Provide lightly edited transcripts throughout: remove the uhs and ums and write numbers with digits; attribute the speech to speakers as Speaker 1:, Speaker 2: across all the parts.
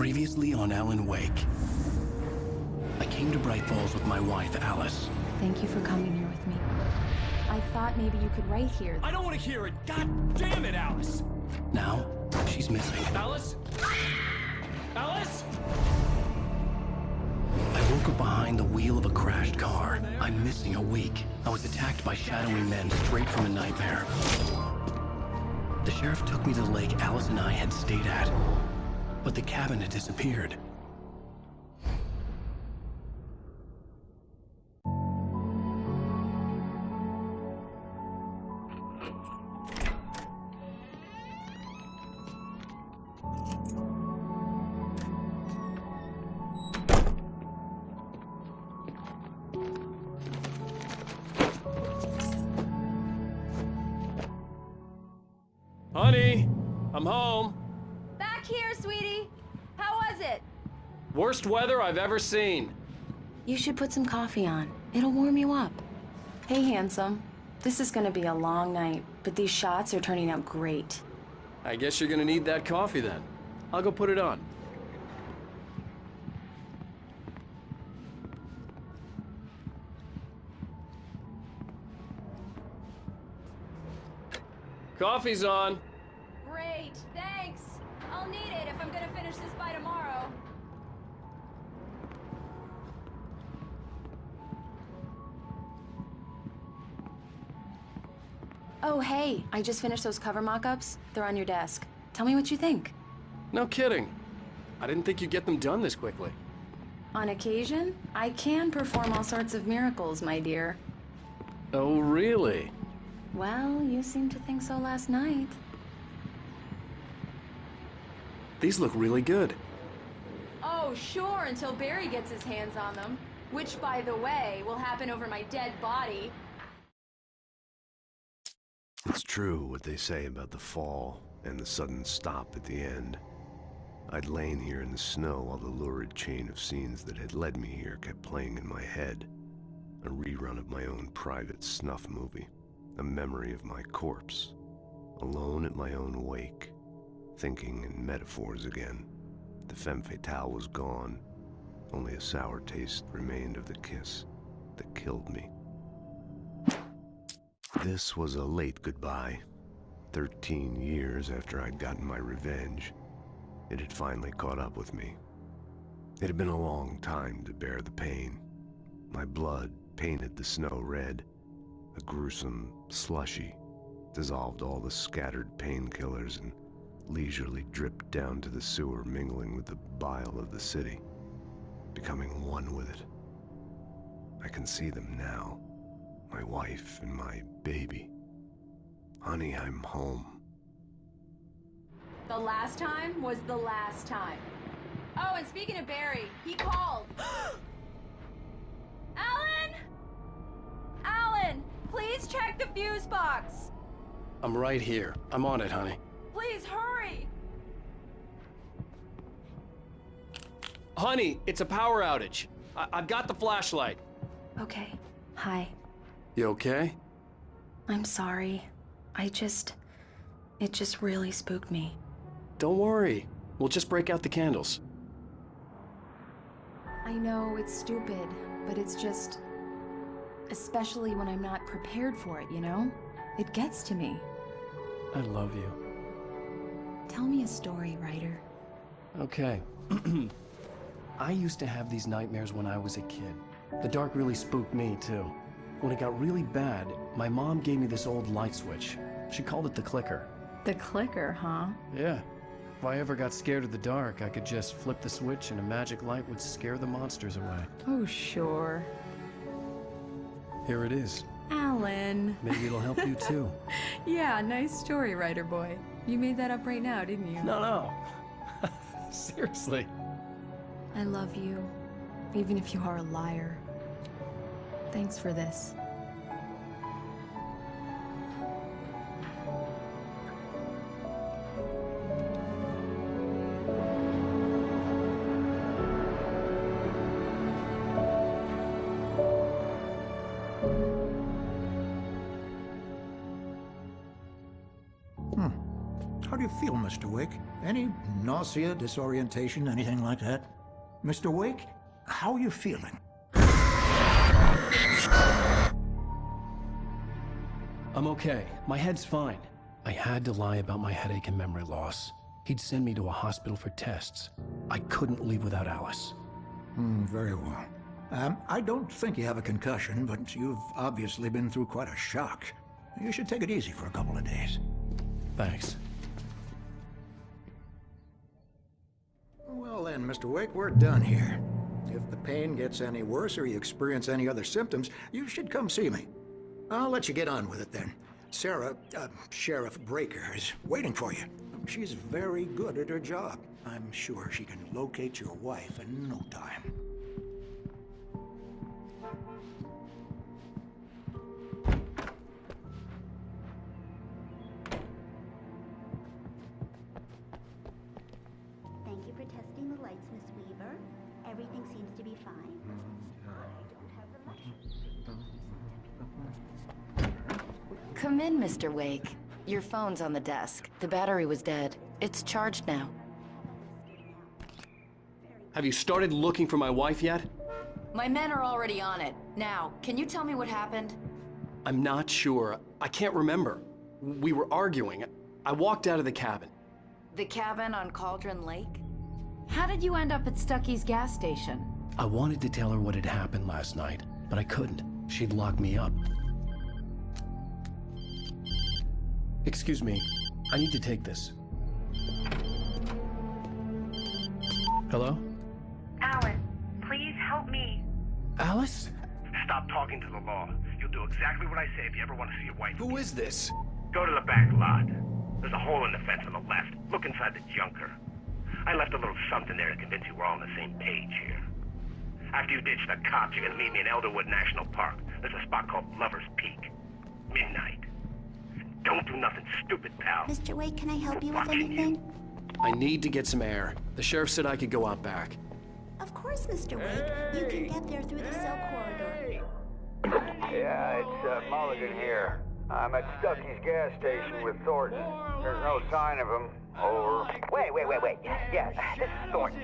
Speaker 1: Previously on Alan Wake. I came to Bright Falls with my wife, Alice.
Speaker 2: Thank you for coming here with me. I thought maybe you could write here.
Speaker 3: I don't want to hear it! God damn it, Alice!
Speaker 1: Now, she's missing.
Speaker 3: Alice? Alice?
Speaker 1: I woke up behind the wheel of a crashed car. I'm missing a week. I was attacked by shadowy men straight from a nightmare. The sheriff took me to the lake Alice and I had stayed at, but the cabin had disappeared.
Speaker 3: Honey, I'm home.
Speaker 2: Back here, sweetie. How was it?
Speaker 3: Worst weather I've ever seen.
Speaker 2: You should put some coffee on. It'll warm you up. Hey, handsome. This is gonna be a long night, but these shots are turning out great.
Speaker 3: I guess you're gonna need that coffee then. I'll go put it on. Coffee's on.
Speaker 2: Great, thanks. I'll need it if I'm gonna finish this by tomorrow. Oh, hey, I just finished those cover mock-ups. They're on your desk. Tell me what you think.
Speaker 3: No kidding. I didn't think you'd get them done this quickly.
Speaker 2: On occasion, I can perform all sorts of miracles, my dear.
Speaker 3: Oh, really?
Speaker 2: Well, you seemed to think so last night.
Speaker 3: These look really good.
Speaker 2: Oh, sure, until Barry gets his hands on them. Which, by the way, will happen over my dead body.
Speaker 4: It's true what they say about the fall and the sudden stop at the end. I'd lain here in the snow while the lurid chain of scenes that had led me here kept playing in my head. A rerun of my own private snuff movie. A memory of my corpse. Alone at my own wake. Thinking in metaphors again. The femme fatale was gone. Only a sour taste remained of the kiss that killed me. This was a late goodbye. 13 years after I'd gotten my revenge, it had finally caught up with me. It had been a long time to bear the pain. My blood painted the snow red. A gruesome slushy dissolved all the scattered painkillers and leisurely dripped down to the sewer, mingling with the bile of the city, becoming one with it. I can see them now. My wife and my baby. Honey, I'm home.
Speaker 2: The last time was the last time. Oh, and speaking of Barry, he called. Alan! Alan, please check the fuse box.
Speaker 1: I'm right here. I'm on it, honey.
Speaker 2: Please hurry.
Speaker 3: Honey, it's a power outage. I've got the flashlight.
Speaker 2: Okay. Hi.
Speaker 3: You okay?
Speaker 2: I'm sorry. It just really spooked me.
Speaker 3: Don't worry. We'll just break out the candles.
Speaker 2: I know it's stupid, but it's just... Especially when I'm not prepared for it, you know? It gets to me.
Speaker 1: I love you.
Speaker 2: Tell me a story, writer.
Speaker 1: Okay. I used to have these nightmares when I was a kid. The dark really spooked me, too. When it got really bad, my mom gave me this old light switch. She called it the clicker.
Speaker 2: The clicker, huh?
Speaker 1: Yeah. If I ever got scared of the dark, I could just flip the switch and a magic light would scare the monsters away.
Speaker 2: Oh, sure.
Speaker 1: Here it is.
Speaker 2: Alan.
Speaker 1: Maybe it'll help you, too.
Speaker 2: Yeah, nice story, writer boy. You made that up right now, didn't you?
Speaker 1: No. Seriously.
Speaker 2: I love you, even if you are a liar. Thanks for this.
Speaker 5: do you feel, Mr. Wake? Any nausea, disorientation, anything like that? Mr. Wake, how are you feeling?
Speaker 1: I'm okay. My head's fine. I had to lie about my headache and memory loss. He'd send me to a hospital for tests. I couldn't leave without Alice.
Speaker 5: Very well. I don't think you have a concussion, but you've obviously been through quite a shock. You should take it easy for a couple of days.
Speaker 1: Thanks.
Speaker 5: Well then, Mr. Wake, we're done here. If the pain gets any worse or you experience any other symptoms, you should come see me. I'll let you get on with it then. Sarah, Sheriff Breaker, is waiting for you. She's very good at her job. I'm sure she can locate your wife in no time.
Speaker 6: Thank you for testing the lights, Miss Weaver. Everything seems to be fine.
Speaker 2: Come in, Mr. Wake. Your phone's on the desk. The battery was dead. It's charged now.
Speaker 3: Have you started looking for my wife yet?
Speaker 2: My men are already on it. Now, can you tell me what happened?
Speaker 3: I'm not sure. I can't remember. We were arguing. I walked out of the cabin.
Speaker 2: The cabin on Cauldron Lake? How did you end up at Stucky's gas station?
Speaker 1: I wanted to tell her what had happened last night, but I couldn't. She'd lock me up. Excuse me. I need to take this. Hello?
Speaker 7: Alan, please help me.
Speaker 1: Alice?
Speaker 7: Stop talking to the law. You'll do exactly what I say if you ever want to see your wife.
Speaker 1: Who is this?
Speaker 7: Go to the back lot. There's a hole in the fence on the left. Look inside the junker. I left a little something there to convince you we're all on the same page here. After you ditch the cops, you're gonna meet me in Elderwood National Park. There's a spot called Lover's Peak. Midnight. Don't do nothing stupid, pal.
Speaker 6: Mr. Wake, can I help you with
Speaker 7: Watching
Speaker 6: anything?
Speaker 3: I need to get some air. The sheriff said I could go out back.
Speaker 6: Of course, Mr. Wake. You can get there through the cell corridor.
Speaker 8: Yeah, it's Mulligan here. I'm at Stucky's gas station with Thornton. There's no sign of him. Over. Wait. Yeah, this is Thornton.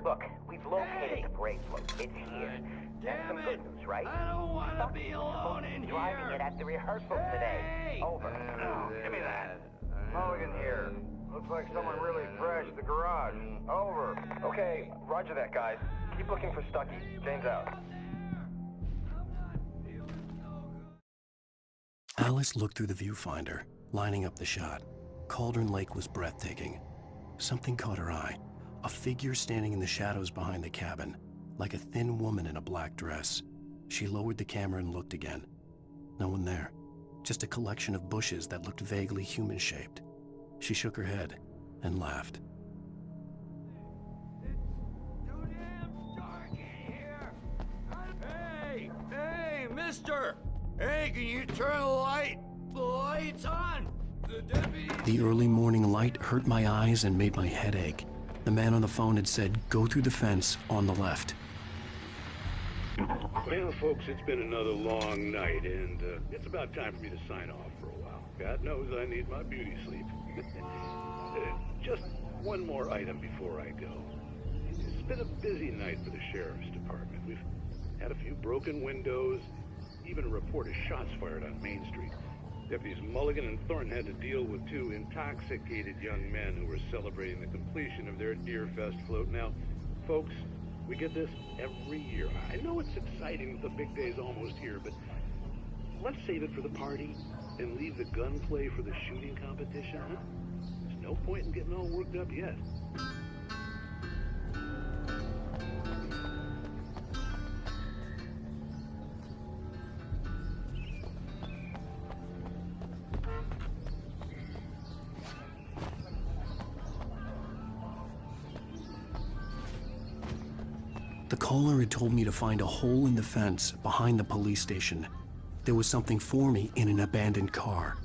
Speaker 8: Look, we've located the bracelet. It's here. That's some good news, right?
Speaker 9: I don't want to be alone in here.
Speaker 8: Driving it at the rehearsal today. Over.
Speaker 9: Give me that.
Speaker 8: Mulligan here. Looks like someone really trashed the garage. Over. Okay, roger that, guys. Keep looking for Stucky. James out.
Speaker 1: Alice looked through the viewfinder, lining up the shot. Cauldron Lake was breathtaking. Something caught her eye. A figure standing in the shadows behind the cabin, like a thin woman in a black dress. She lowered the camera and looked again. No one there. Just a collection of bushes that looked vaguely human-shaped. She shook her head and laughed.
Speaker 9: Hey, mister! Hey, can you turn the lights on? The deputy...
Speaker 1: The early morning light hurt my eyes and made my head ache. The man on the phone had said, go through the fence on the left.
Speaker 10: Well, folks, it's been another long night, and it's about time for me to sign off for a while. God knows I need my beauty sleep. Just one more item before I go. It's been a busy night for the sheriff's department. We've had a few broken windows, even a report of shots fired on Main Street. Deputies Mulligan and Thornton had to deal with two intoxicated young men who were celebrating the completion of their Deer Fest float. Now, folks, we get this every year. I know it's exciting that the big day's almost here, but let's save it for the party and leave the gunplay for the shooting competition, huh? There's no point in getting all worked up yet.
Speaker 1: The caller had told me to find a hole in the fence behind the police station. There was something for me in an abandoned car.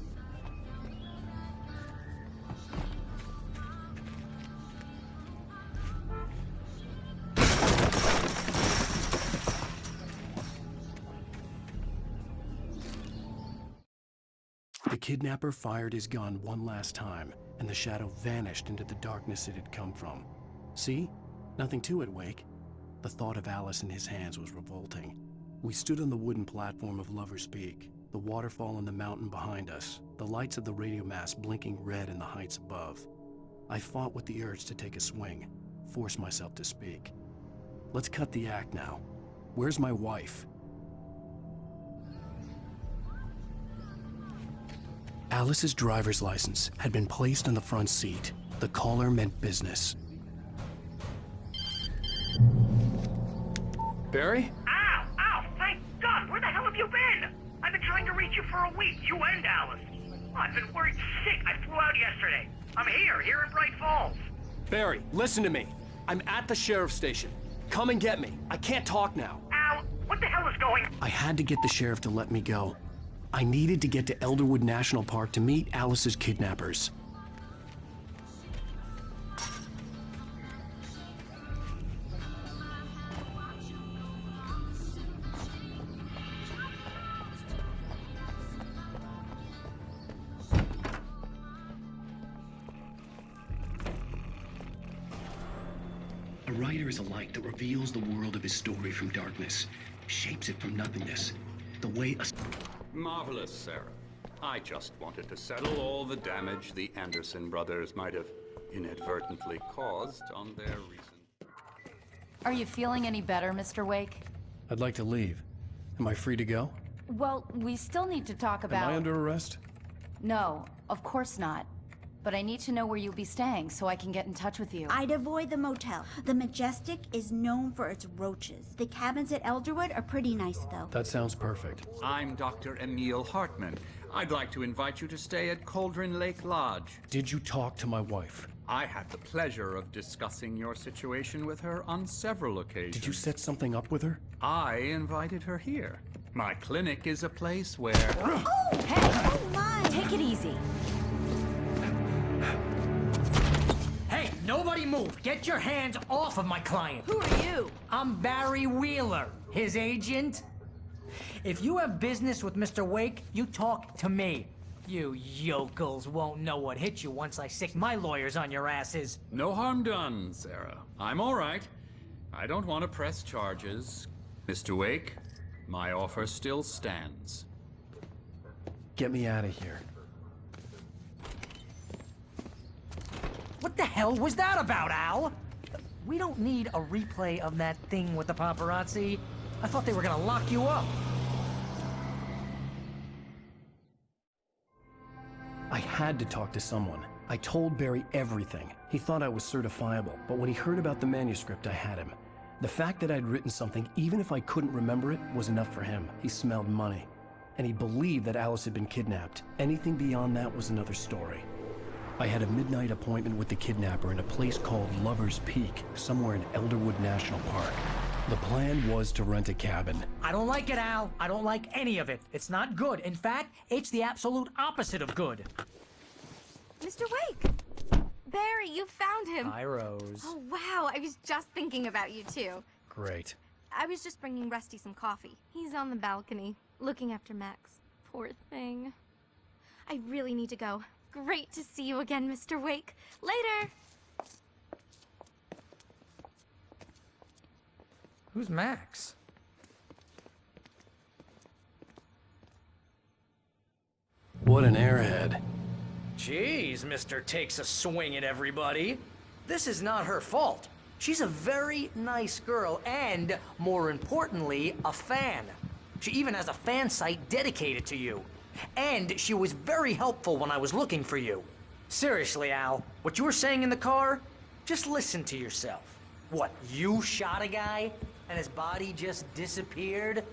Speaker 1: The
Speaker 3: kidnapper fired his gun one last time, and the shadow vanished into the darkness it had come from. See? Nothing to it, Wake. The thought of Alice in his hands was revolting. We stood on the wooden platform of Lover's Peak, the waterfall on the mountain behind us, the lights of the radio mast blinking red in the heights above. I fought with the urge to take a swing, force myself to speak. Let's cut the act now. Where's my wife? Alice's driver's license had been placed on the front seat. The caller meant business. Barry?
Speaker 7: Ow! Ow! Thank God! Where the hell have you been? I've been trying to reach you for a week, you and Alice. I've been worried sick. I flew out yesterday. I'm here in Bright Falls.
Speaker 3: Barry, listen to me. I'm at the sheriff's station. Come and get me. I can't talk now.
Speaker 7: Al, what the hell is going...
Speaker 3: I had to get the sheriff to let me go. I needed to get to Elderwood National Park to meet Alice's kidnappers. A writer is a light that reveals the world of his story from darkness, shapes it from nothingness. The way a...
Speaker 11: Marvelous, Sarah. I just wanted to settle all the damage the Anderson brothers might have inadvertently caused on their recent...
Speaker 12: Are you feeling any better, Mr. Wake?
Speaker 3: I'd like to leave. Am I free to go?
Speaker 12: Well, we still need to talk about...
Speaker 3: Am I under arrest?
Speaker 12: No, of course not. But I need to know where you'll be staying so I can get in touch with you.
Speaker 6: I'd avoid the motel. The Majestic is known for its roaches. The cabins at Elderwood are pretty nice, though.
Speaker 3: That sounds perfect.
Speaker 11: I'm Dr. Emil Hartman. I'd like to invite you to stay at Cauldron Lake Lodge.
Speaker 3: Did you talk to my wife?
Speaker 11: I had the pleasure of discussing your situation with her on several occasions.
Speaker 3: Did you set something up with her?
Speaker 11: I invited her here. My clinic is a place where...
Speaker 6: Oh! Hey! Oh, my!
Speaker 12: Take it easy.
Speaker 13: Hey, nobody move! Get your hands off of my client!
Speaker 6: Who are you?
Speaker 13: I'm Barry Wheeler, his agent. If you have business with Mr. Wake, you talk to me. You yokels won't know what hit you once I sick my lawyers on your asses.
Speaker 11: No harm done, Sarah. I'm all right. I don't want to press charges. Mr. Wake, my offer still stands.
Speaker 3: Get me out of here.
Speaker 13: What the hell was that about, Al? We don't need a replay of that thing with the paparazzi. I thought they were gonna lock you up.
Speaker 3: I had to talk to someone. I told Barry everything. He thought I was certifiable, but when he heard about the manuscript, I had him. The fact that I'd written something, even if I couldn't remember it, was enough for him. He smelled money. And he believed that Alice had been kidnapped. Anything beyond that was another story. I had a midnight appointment with the kidnapper in a place called Lover's Peak, somewhere in Elderwood National Park. The plan was to rent a cabin.
Speaker 13: I don't like it, Al. I don't like any of it. It's not good. In fact, it's the absolute opposite of good.
Speaker 14: Mr. Wake! Barry, you found him!
Speaker 13: Hi, Rose.
Speaker 14: Oh, wow. I was just thinking about you, too.
Speaker 3: Great.
Speaker 14: I was just bringing Rusty some coffee. He's on the balcony, looking after Max. Poor thing. I really need to go. Great to see you again, Mr. Wake. Later!
Speaker 13: Who's Max?
Speaker 3: What an airhead.
Speaker 13: Jeez, Mr. Takes a swing at everybody. This is not her fault. She's a very nice girl and, more importantly, a fan. She even has a fan site dedicated to you. And she was very helpful when I was looking for you. Seriously, Al, what you were saying in the car, just listen to yourself. What, you shot a guy and his body just disappeared?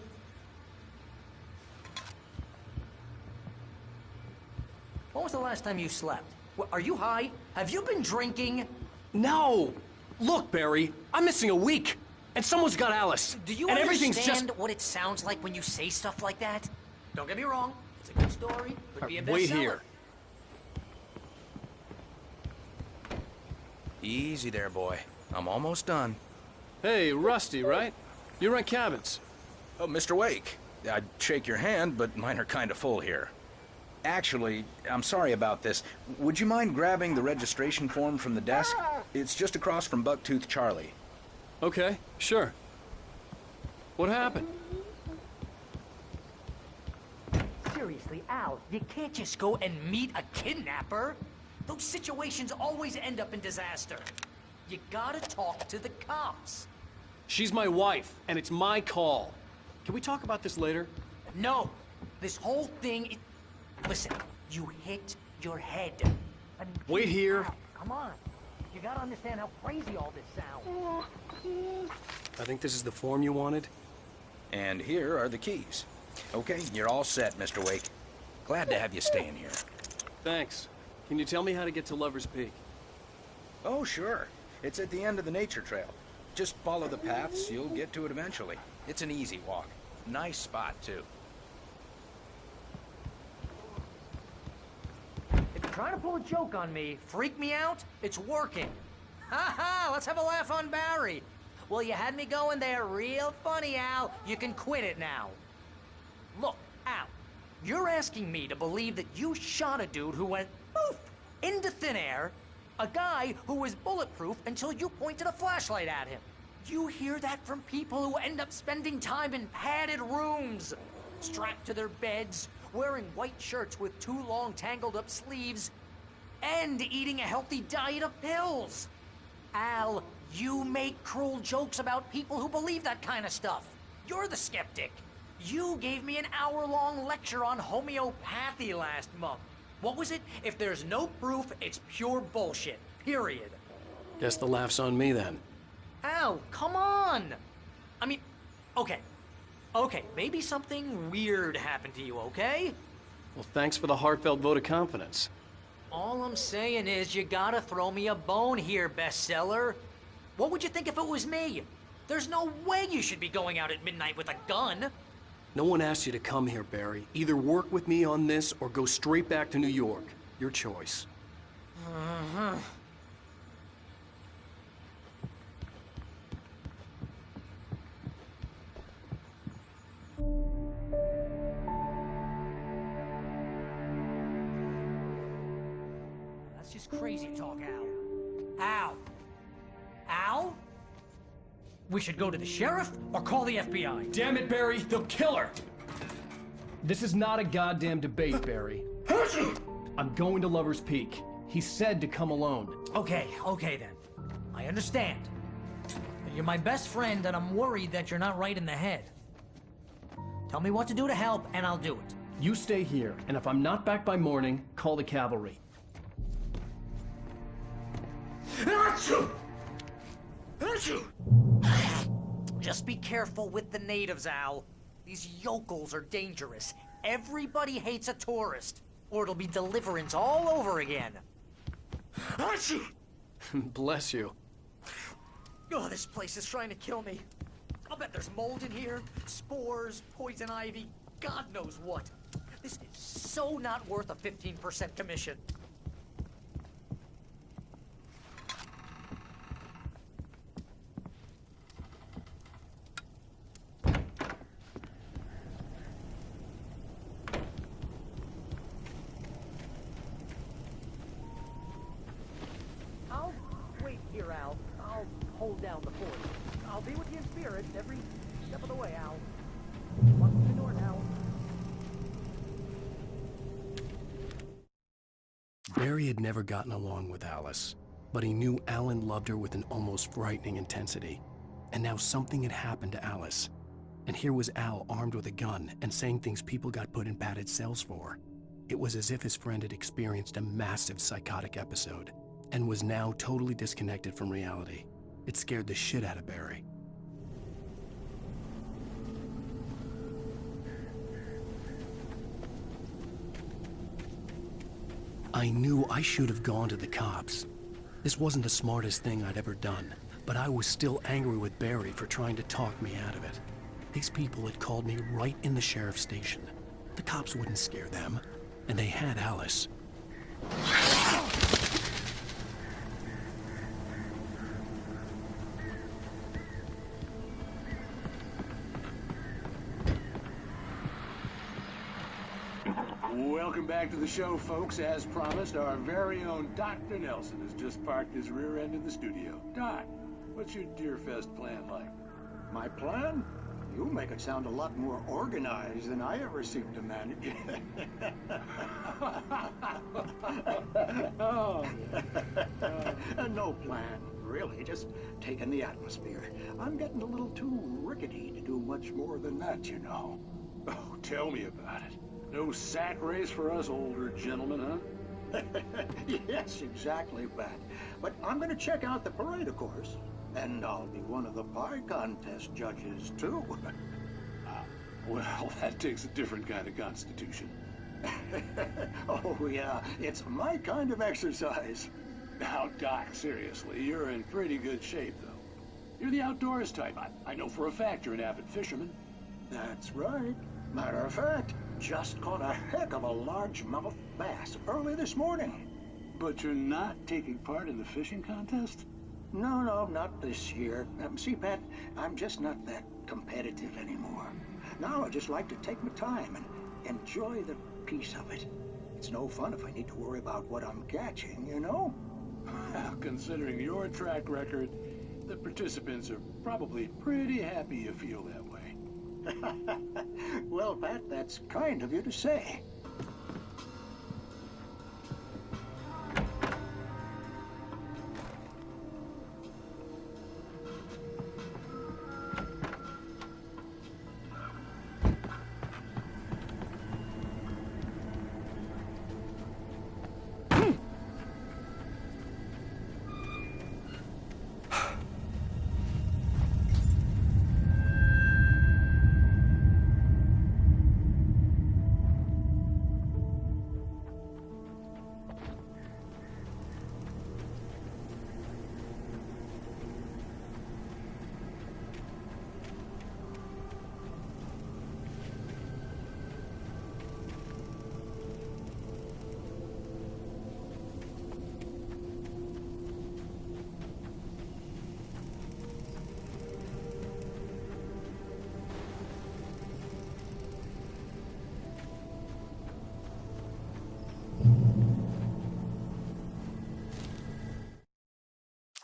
Speaker 13: When was the last time you slept? Are you high? Have you been drinking?
Speaker 3: No! Look, Barry, I'm missing a week. And someone's got Alice.
Speaker 13: Do you
Speaker 3: and
Speaker 13: understand what it sounds like when you say stuff like that? Don't get me wrong. It's a good story. Could be a bestseller.
Speaker 3: Wait here.
Speaker 15: Easy there, boy. I'm almost done.
Speaker 3: Hey, Rusty, right? You rent cabins.
Speaker 15: Oh, Mr. Wake. I'd shake your hand, but mine are kind of full here. Actually, I'm sorry about this. Would you mind grabbing the registration form from the desk? It's just across from Bucktooth Charlie.
Speaker 3: Okay, sure. What happened?
Speaker 13: Seriously, Al, you can't just go and meet a kidnapper. Those situations always end up in disaster. You gotta talk to the cops.
Speaker 3: She's my wife, and it's my call. Can we talk about this later?
Speaker 13: No, this whole thing. Listen, you hit your head. I mean,
Speaker 3: Wait here.
Speaker 13: Al, come on. You gotta understand how crazy all this sounds.
Speaker 3: I think this is the form you wanted.
Speaker 15: And here are the keys. Okay, you're all set, Mr. Wake. Glad to have you staying here.
Speaker 3: Thanks. Can you tell me how to get to Lover's Peak?
Speaker 15: Oh, sure. It's at the end of the nature trail. Just follow the paths, you'll get to it eventually. It's an easy walk. Nice spot, too.
Speaker 13: If you're trying to pull a joke on me, freak me out, it's working. Ha ha, let's have a laugh on Barry. Well, you had me going there real funny, Al. You can quit it now. Look, Al, you're asking me to believe that you shot a dude who went poof into thin air, a guy who was bulletproof until you pointed a flashlight at him. You hear that from people who end up spending time in padded rooms, strapped to their beds, wearing white shirts with too long tangled up sleeves, and eating a healthy diet of pills. Al, you make cruel jokes about people who believe that kind of stuff. You're the skeptic. You gave me an hour-long lecture on homeopathy last month. What was it? If there's no proof, it's pure bullshit. Period.
Speaker 3: Guess the laugh's on me then.
Speaker 13: Al, come on! I mean, okay. Okay, maybe something weird happened to you, okay?
Speaker 3: Well, thanks for the heartfelt vote of confidence.
Speaker 13: All I'm saying is you gotta throw me a bone here, bestseller. What would you think if it was me? There's no way you should be going out at midnight with a gun.
Speaker 3: No one asked you to come here, Barry. Either work with me on this or go straight back to New York. Your choice.
Speaker 13: That's just crazy talk, Al. Al! Al? We should go to the sheriff or call the FBI.
Speaker 3: Damn it, Barry! They'll kill her! This is not a goddamn debate, Barry. I'm going to Lover's Peak. He said to come alone.
Speaker 13: Okay then. I understand. You're my best friend, and I'm worried that you're not right in the head. Tell me what to do to help, and I'll do it.
Speaker 3: You stay here, and if I'm not back by morning, call the cavalry.
Speaker 13: Just be careful with the natives, Al. These yokels are dangerous. Everybody hates a tourist, or it'll be Deliverance all over again.
Speaker 3: Bless you.
Speaker 13: Oh, this place is trying to kill me. I'll bet there's mold in here, spores, poison ivy, God knows what. This is so not worth a 15% commission. I'll wait here, Al. I'll hold down the fort. I'll be with you in spirit every step of the way, Al. Walk through the door now.
Speaker 3: Barry had never gotten along with Alice, but he knew Alan loved her with an almost frightening intensity. And now something had happened to Alice. And here was Al armed with a gun and saying things people got put in padded cells for. It was as if his friend had experienced a massive psychotic episode and was now totally disconnected from reality. It scared the shit out of Barry. I knew I should have gone to the cops. This wasn't the smartest thing I'd ever done, but I was still angry with Barry for trying to talk me out of it. These people had called me right in the sheriff's station. The cops wouldn't scare them, and they had Alice.
Speaker 10: Welcome back to the show, folks. As promised, our very own Dr. Nelson has just parked his rear end in the studio. Doc, what's your Deerfest plan like?
Speaker 5: My plan? You make it sound a lot more organized than I ever seem to manage.
Speaker 10: Oh.
Speaker 5: No plan, really. Just taking the atmosphere. I'm getting a little too rickety to do much more than that, you know.
Speaker 10: Oh, tell me about it. No sack race for us older gentlemen, huh?
Speaker 5: Yes, exactly, Pat. But I'm gonna check out the parade, of course. And I'll be one of the pie contest judges, too.
Speaker 10: Well, that takes a different kind of constitution.
Speaker 5: Oh, yeah. It's my kind of exercise.
Speaker 10: Now, Doc, seriously, you're in pretty good shape, though. You're the outdoors type. I know for a fact you're an avid fisherman.
Speaker 5: That's right. Matter of fact, just caught a heck of a largemouth bass early this morning.
Speaker 10: But you're not taking part in the fishing contest?
Speaker 5: No, not this year. See, Pat, I'm just not that competitive anymore. Now I just like to take my time and enjoy the peace of it. It's no fun if I need to worry about what I'm catching, you know?
Speaker 10: Considering your track record, the participants are probably pretty happy you feel that way.
Speaker 5: Well, Pat, that's kind of you to say.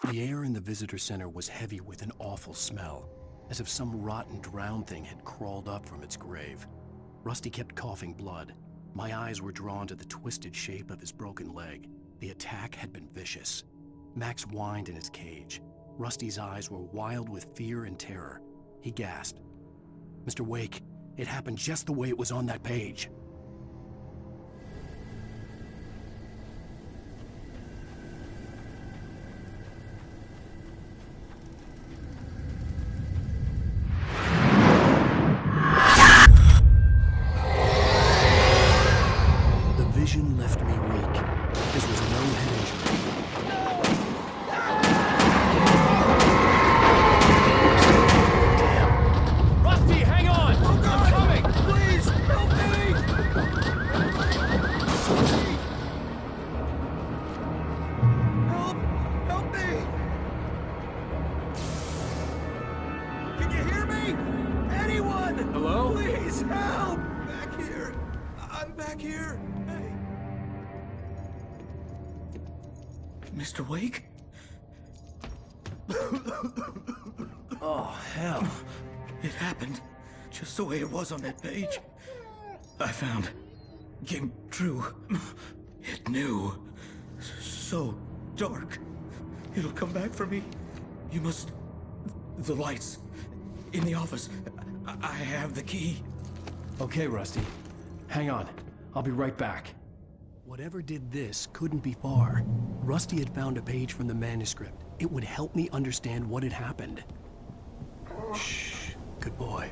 Speaker 3: The air in the visitor center was heavy with an awful smell, as if some rotten drowned thing had crawled up from its grave. Rusty kept coughing blood. My eyes were drawn to the twisted shape of his broken leg. The attack had been vicious. Max whined in his cage. Rusty's eyes were wild with fear and terror. He gasped. "Mr. Wake, it happened just the way it was on that page." Vision left me weak. This was no head injury.
Speaker 9: Damn. Rusty, hang on! Oh, I'm coming! Please, help me! Help me! Can you hear me? Anyone?
Speaker 16: Hello?
Speaker 9: Please, help! Back here. I'm back here.
Speaker 16: Mr. Wake?
Speaker 9: Oh, hell.
Speaker 16: It happened just the way it was on that page. I found. Came true. It knew. So dark. It'll come back for me. You must... The lights. In the office. I have the key.
Speaker 3: Okay, Rusty. Hang on. I'll be right back. Whatever did this couldn't be far. Rusty had found a page from the manuscript. It would help me understand what had happened. Shh. Good boy.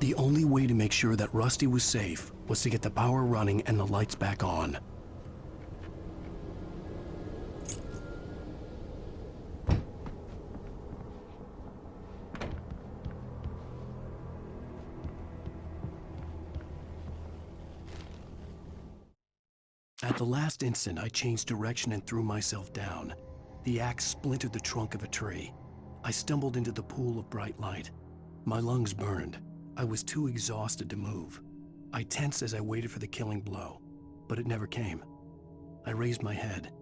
Speaker 3: The only way to make sure that Rusty was safe was to get the power running and the lights back on. At the last instant, I changed direction and threw myself down. The axe splintered the trunk of a tree. I stumbled into the pool of bright light. My lungs burned. I was too exhausted to move. I tensed as I waited for the killing blow, but it never came. I raised my head.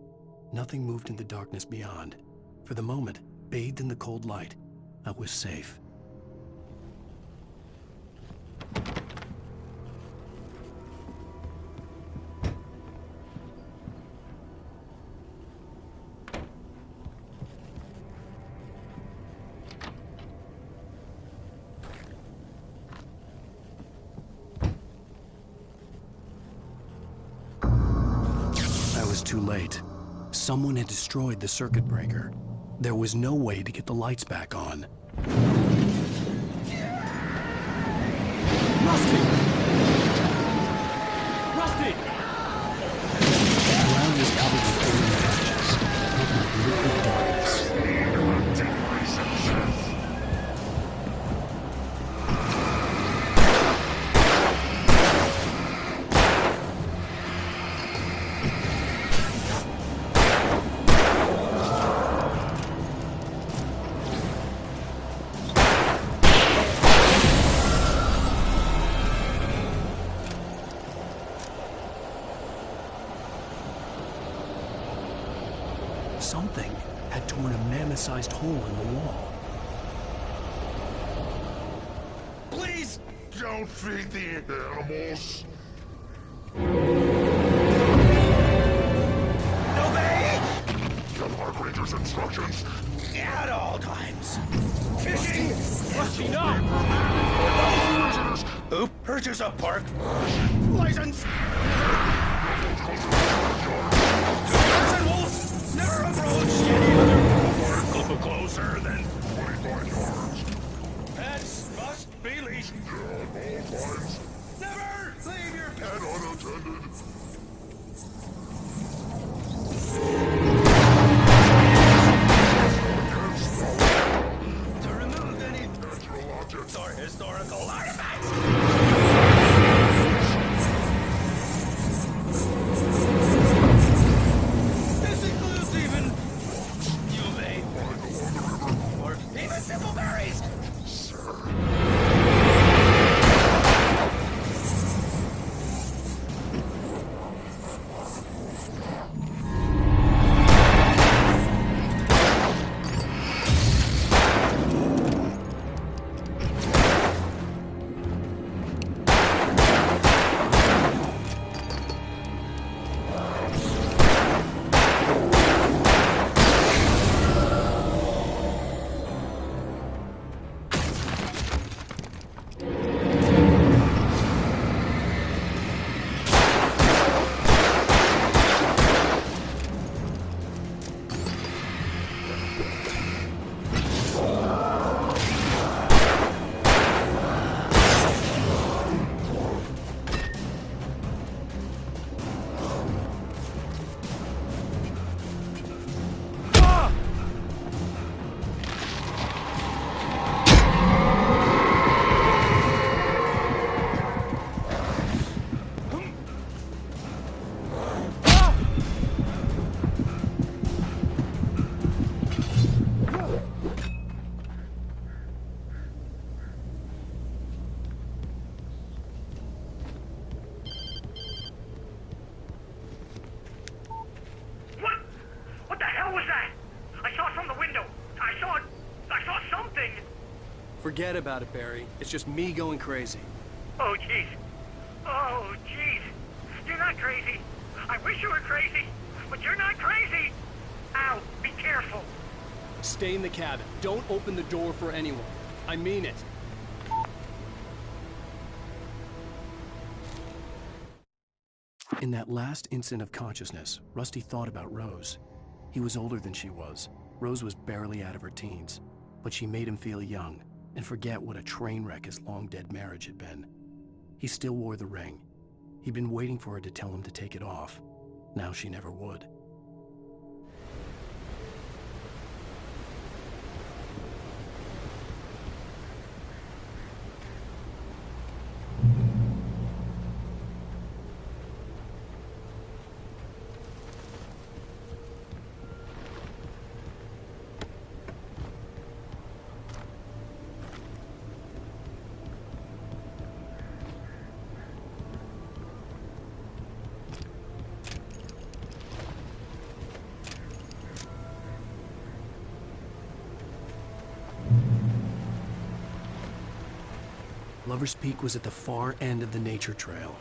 Speaker 3: Nothing moved in the darkness beyond. For the moment, bathed in the cold light, I was safe. Too late. Someone had destroyed the circuit breaker. There was no way to get the lights back on. Rusty! Rusty! The ground was covered with burning ashes, filled with liquid darkness. Something had torn a mammoth-sized hole in the wall.
Speaker 17: Please don't feed the animals.
Speaker 16: Obey!
Speaker 17: Get Park Ranger's instructions.
Speaker 16: At all times. Fishing!
Speaker 17: Rusty, no!
Speaker 16: Who purchase a park license? Wolves never approached any other park closer than 25 yards. Pets must be leashed. Never leave your pet unattended. To remove any natural objects or historical artifacts. Simple berries!
Speaker 3: Forget about it, Barry. It's just me going crazy.
Speaker 7: Oh, jeez. Oh, jeez. You're not crazy. I wish you were crazy, but you're not crazy. Ow, be careful.
Speaker 3: Stay in the cabin. Don't open the door for anyone. I mean it. In that last instant of consciousness, Rusty thought about Rose. He was older than she was. Rose was barely out of her teens, but she made him feel young and forget what a train wreck his long-dead marriage had been. He still wore the ring. He'd been waiting for her to tell him to take it off. Now she never would. Lover's Peak was at the far end of the nature trail.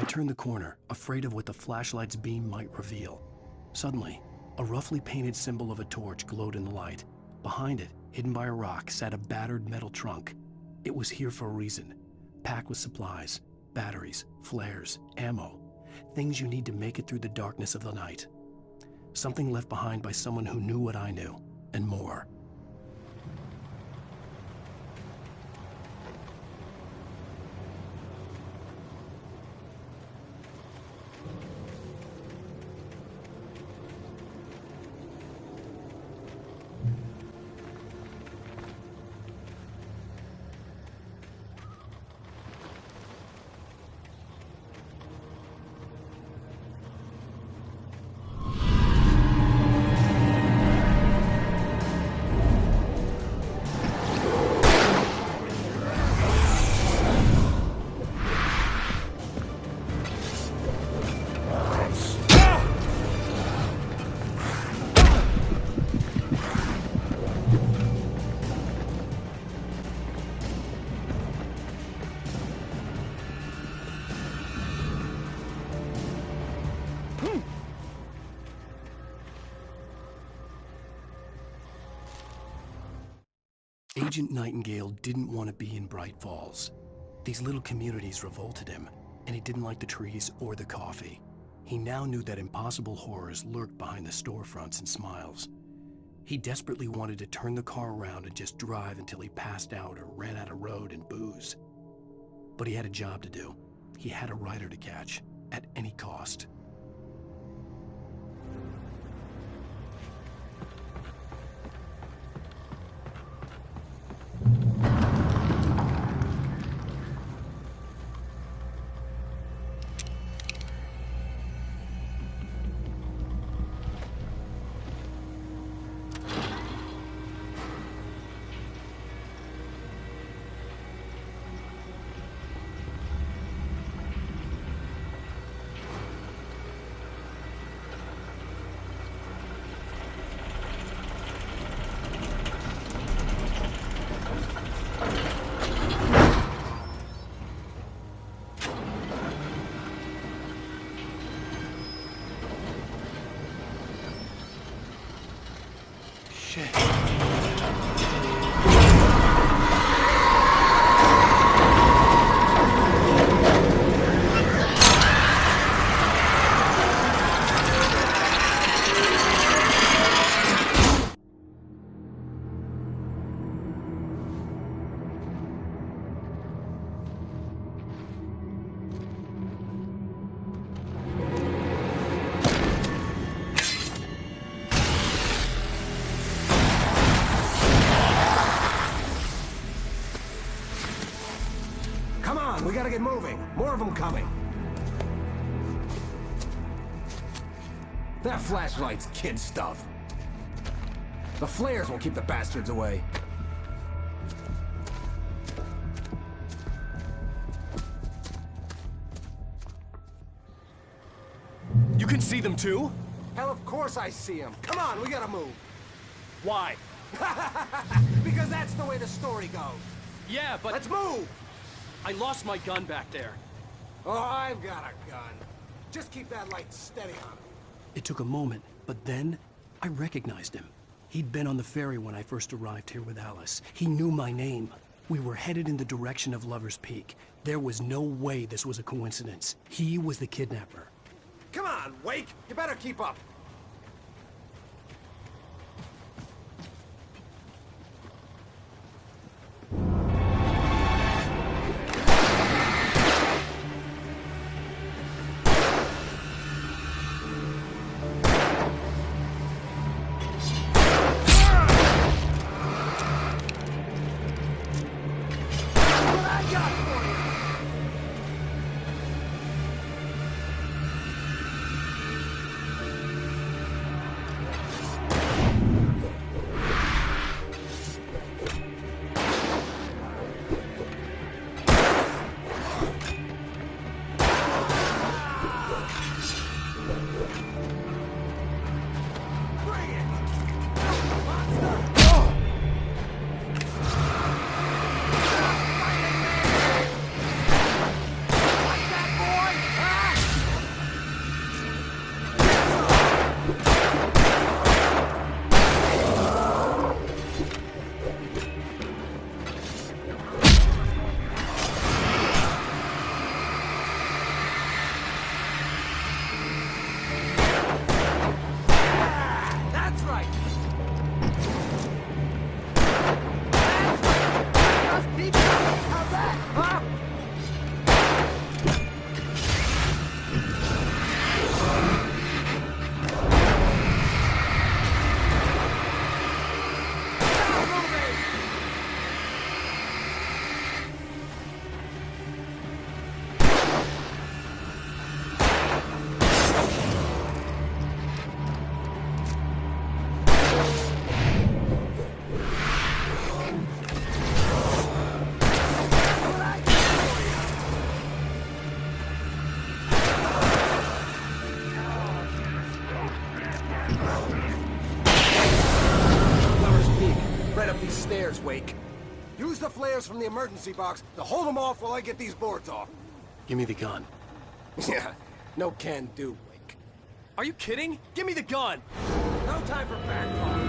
Speaker 3: I turned the corner, afraid of what the flashlight's beam might reveal. Suddenly, a roughly painted symbol of a torch glowed in the light. Behind it, hidden by a rock, sat a battered metal trunk. It was here for a reason, packed with supplies, batteries, flares, ammo, things you need to make it through the darkness of the night. Something left behind by someone who knew what I knew, and more. Agent Nightingale didn't want to be in Bright Falls. These little communities revolted him, and he didn't like the trees or the coffee. He now knew that impossible horrors lurked behind the storefronts and smiles. He desperately wanted to turn the car around and just drive until he passed out or ran out of road and booze. But he had a job to do. He had a rider to catch, at any cost.
Speaker 18: We gotta get moving. More of them coming. That flashlight's kid stuff. The flares will keep the bastards away.
Speaker 19: You can see them too?
Speaker 18: Hell, of course I see them. Come on, we gotta move.
Speaker 19: Why?
Speaker 18: Because that's the way the story goes.
Speaker 19: Yeah, but...
Speaker 18: Let's move!
Speaker 19: I lost my gun back there.
Speaker 18: Oh, I've got a gun. Just keep that light steady on it.
Speaker 3: It took a moment, but then I recognized him. He'd been on the ferry when I first arrived here with Alice. He knew my name. We were headed in the direction of Lover's Peak. There was no way this was a coincidence. He was the kidnapper.
Speaker 18: Come on, Wake! You better keep up. Wake. Use the flares from the emergency box to hold them off while I get these boards off.
Speaker 3: Give me the gun.
Speaker 18: Yeah, no can do, Wake.
Speaker 19: Are you kidding? Give me the gun!
Speaker 18: No time for back talk.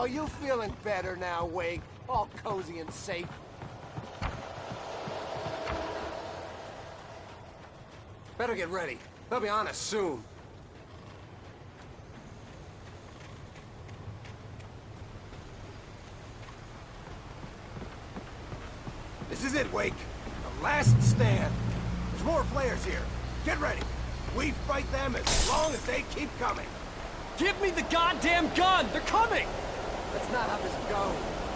Speaker 18: you feeling better now, Wake? All cozy and safe. Better get ready. They'll be on us soon. This is it, Wake. The last stand. There's more flares here. Get ready. We fight them as long as they keep coming.
Speaker 19: Give me the goddamn gun! They're coming!
Speaker 18: That's not how this goes.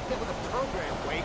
Speaker 18: Get with the program, Wake.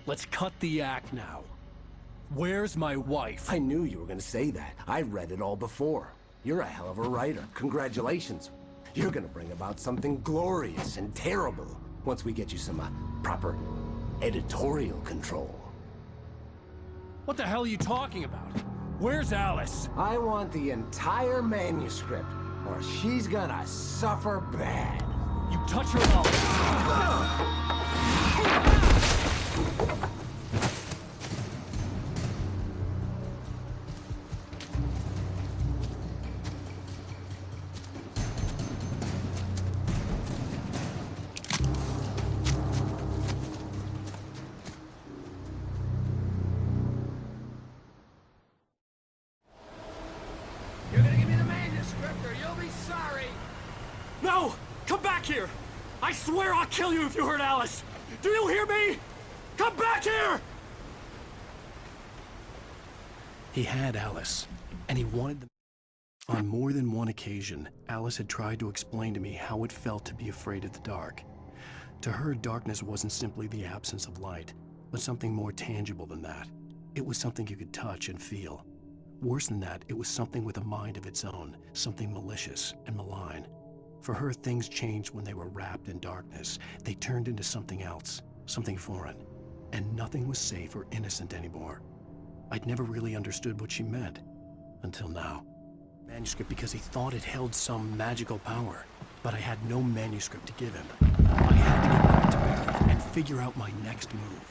Speaker 3: Let's cut the act now. Where's my wife?
Speaker 20: I knew you were gonna say that. I read it all before. You're a hell of a writer. Congratulations. You're gonna bring about something glorious and terrible once we get you some proper editorial control.
Speaker 3: What the hell are you talking about? Where's Alice?
Speaker 20: I want the entire manuscript, or she's gonna suffer bad.
Speaker 3: You touch her up.
Speaker 9: You're gonna give me the manuscript or you'll be sorry!
Speaker 19: No! Come back here! I swear I'll kill you if you hurt Alice! Do you hear me? Come back here!
Speaker 3: He had Alice, and he wanted them. On more than one occasion, Alice had tried to explain to me how it felt to be afraid of the dark. To her, darkness wasn't simply the absence of light, but something more tangible than that. It was something you could touch and feel. Worse than that, it was something with a mind of its own, something malicious and malign. For her, things changed when they were wrapped in darkness. They turned into something else, something foreign, and nothing was safe or innocent anymore. I'd never really understood what she meant, until now. Manuscript because he thought it held some magical power, but I had no manuscript to give him. I had to get back to Mary and figure out my next move.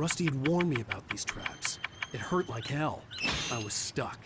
Speaker 3: Rusty had warned me about these traps. It hurt like hell. I was stuck.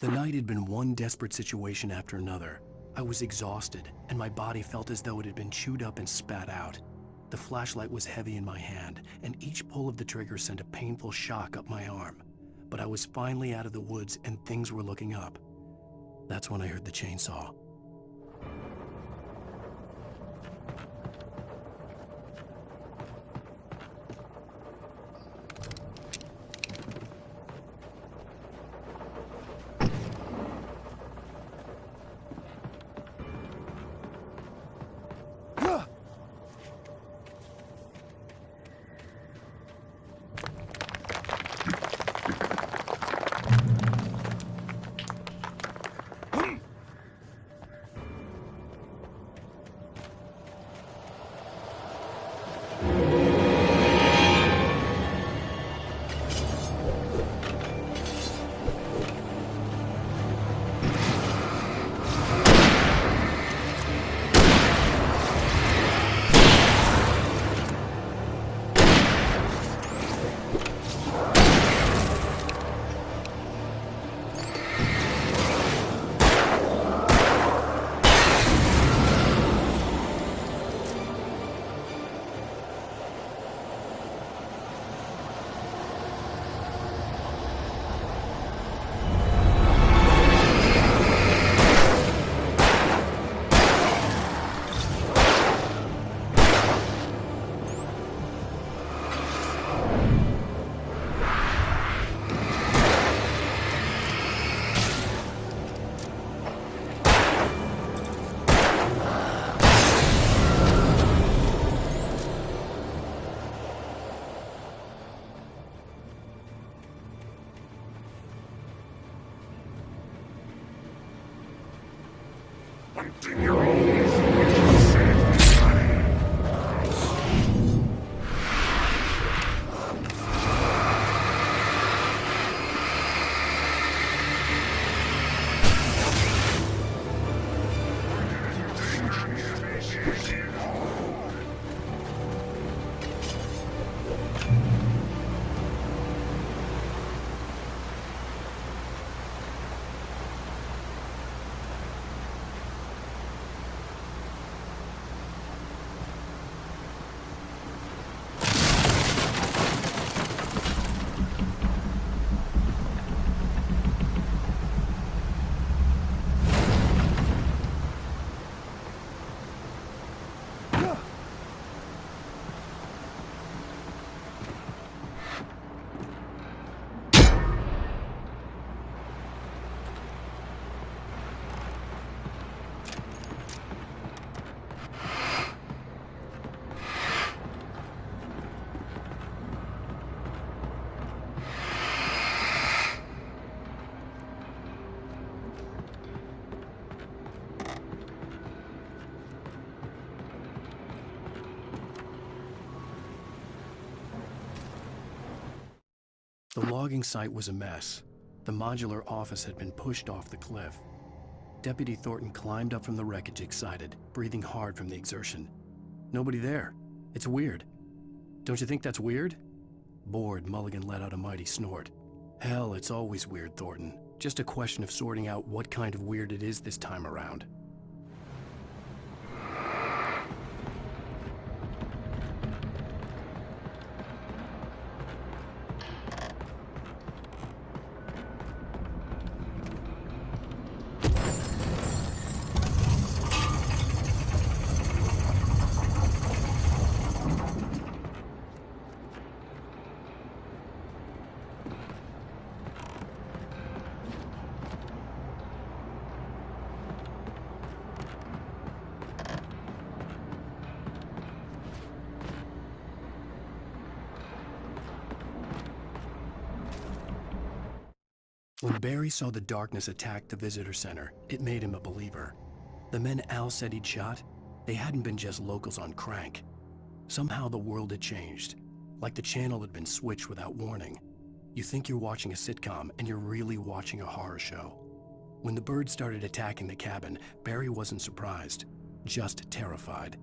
Speaker 3: The night had been one desperate situation after another. I was exhausted, and my body felt as though it had been chewed up and spat out. The flashlight was heavy in my hand, and each pull of the trigger sent a painful shock up my arm. But I was finally out of the woods, and things were looking up. That's when I heard the chainsaw.
Speaker 17: Empty your holes. Save money.
Speaker 3: The logging site was a mess. The modular office had been pushed off the cliff. Deputy Thornton climbed up from the wreckage excited, breathing hard from the exertion. Nobody there. It's weird. Don't you think that's weird? Bored, Mulligan let out a mighty snort. Hell, it's always weird, Thornton. Just a question of sorting out what kind of weird it is this time around. When Barry saw the darkness attack the visitor center, it made him a believer. The men Al said he'd shot, they hadn't been just locals on crank. Somehow the world had changed, like the channel had been switched without warning. You think you're watching a sitcom, and you're really watching a horror show. When the birds started attacking the cabin, Barry wasn't surprised, just terrified.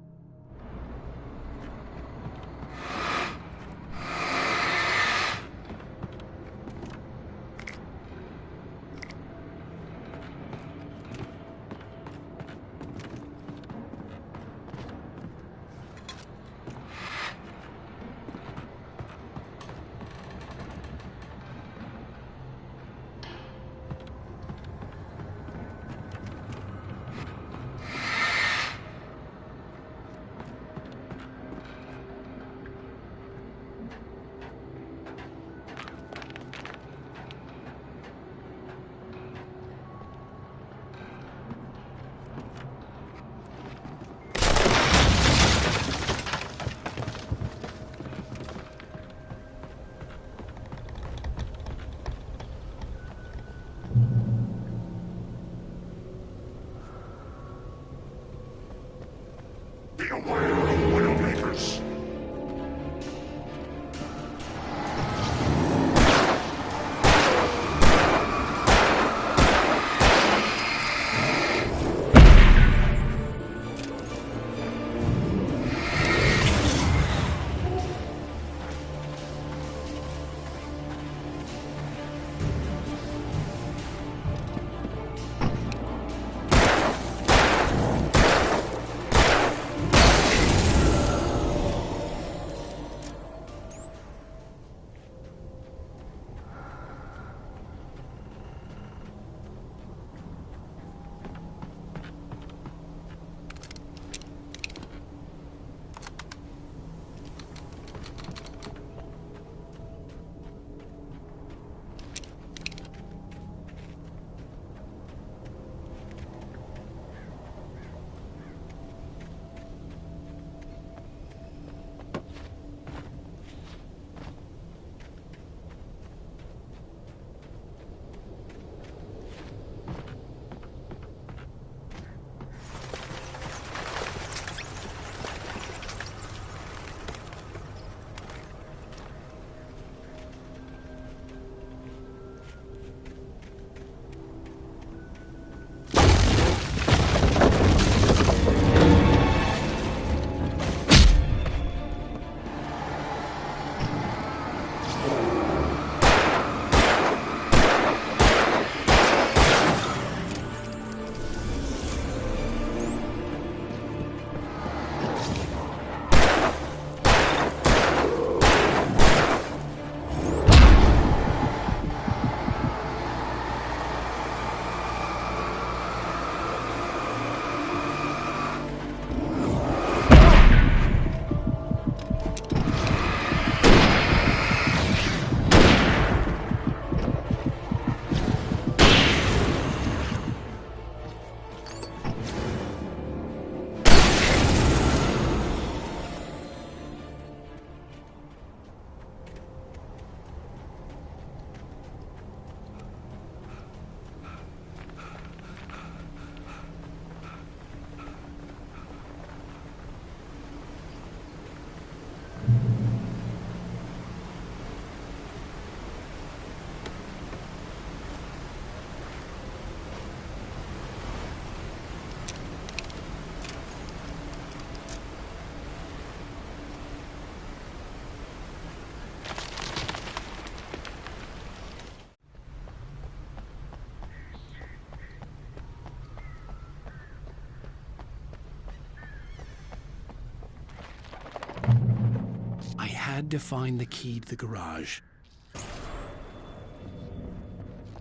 Speaker 3: had to find the key to the garage.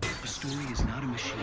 Speaker 3: The story is not a machine.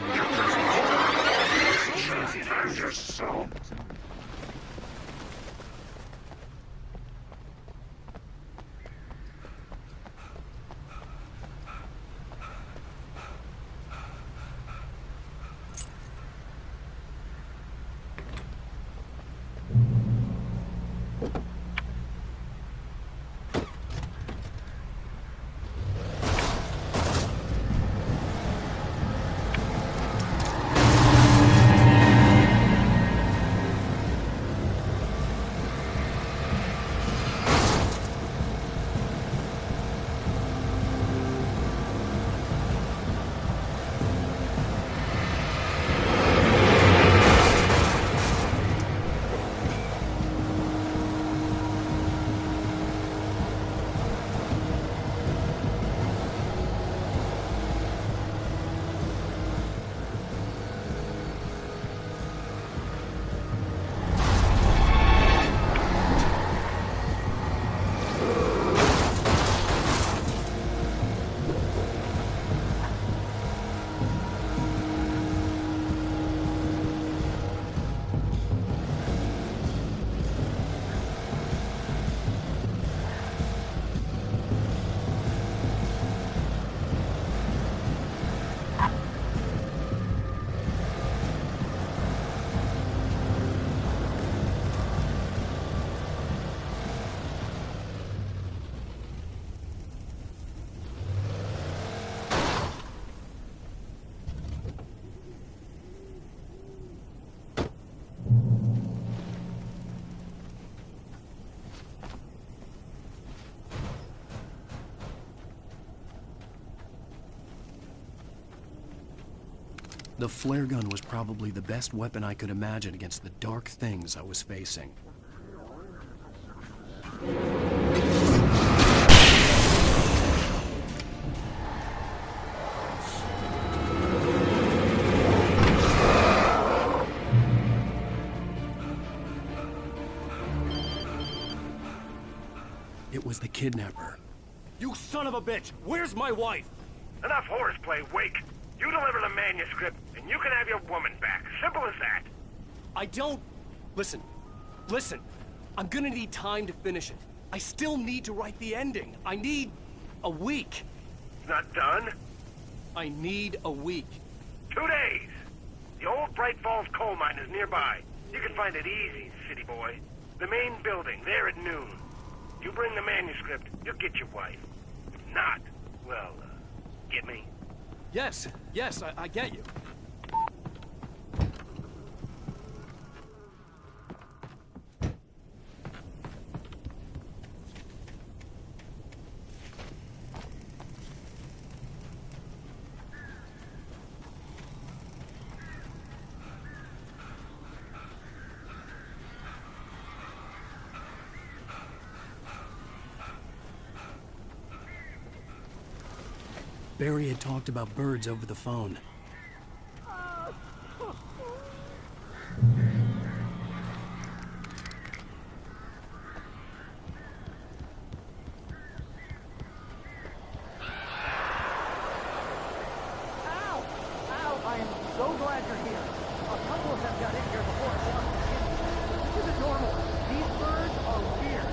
Speaker 3: The flare gun was probably the best weapon I could imagine against the dark things I was facing. It was the kidnapper.
Speaker 19: You son of a bitch! Where's my wife?
Speaker 7: Enough horseplay, Wake. You deliver the manuscript, and you can have your woman back. Simple as that.
Speaker 19: I don't... Listen. I'm gonna need time to finish it. I still need to write the ending. I need a week.
Speaker 7: Not done?
Speaker 19: I need a week.
Speaker 7: 2 days. The old Bright Falls coal mine is nearby. You can find it easy, city boy. The main building, there at noon. You bring the manuscript, you'll get your wife. If not, well, get me?
Speaker 19: Yes, I get you.
Speaker 3: Barry had talked about birds over the phone.
Speaker 13: I am so glad you're here. A couple of them got in here before I lost the kid. This isn't normal. These birds are weird.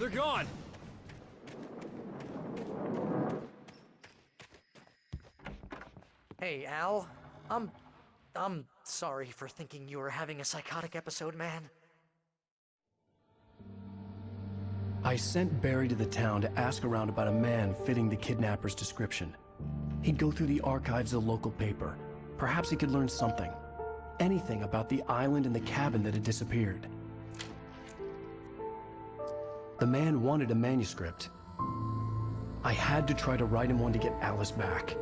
Speaker 19: They're gone!
Speaker 13: Hey, Al. I'm sorry for thinking you were having a psychotic episode, man.
Speaker 3: I sent Barry to the town to ask around about a man fitting the kidnapper's description. He'd go through the archives of the local paper. Perhaps he could learn something. Anything about the island and the cabin that had disappeared. The man wanted a manuscript. I had to try to write him one to get Alice back.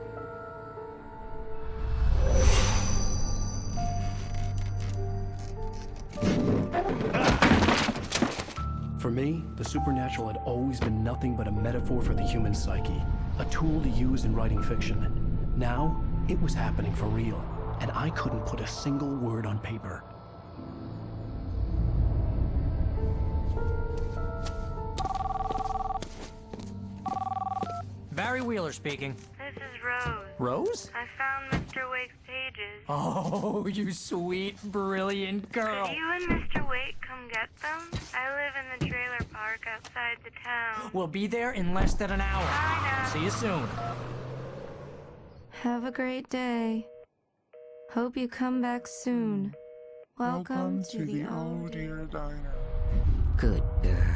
Speaker 3: For me, the supernatural had always been nothing but a metaphor for the human psyche, a tool to use in writing fiction. Now, it was happening for real, and I couldn't put a single word on paper.
Speaker 13: Barry Wheeler speaking.
Speaker 21: This is Rose.
Speaker 13: Rose?
Speaker 21: I found Mr. Wake's pages.
Speaker 13: Oh, you sweet, brilliant girl.
Speaker 21: Could you and Mr. Wake come get them? I live in the trailer park outside the town.
Speaker 13: We'll be there in less than an hour.
Speaker 21: I know.
Speaker 13: See you soon.
Speaker 14: Have a great day. Hope you come back soon. Welcome to the old
Speaker 17: dear diner.
Speaker 20: Good girl.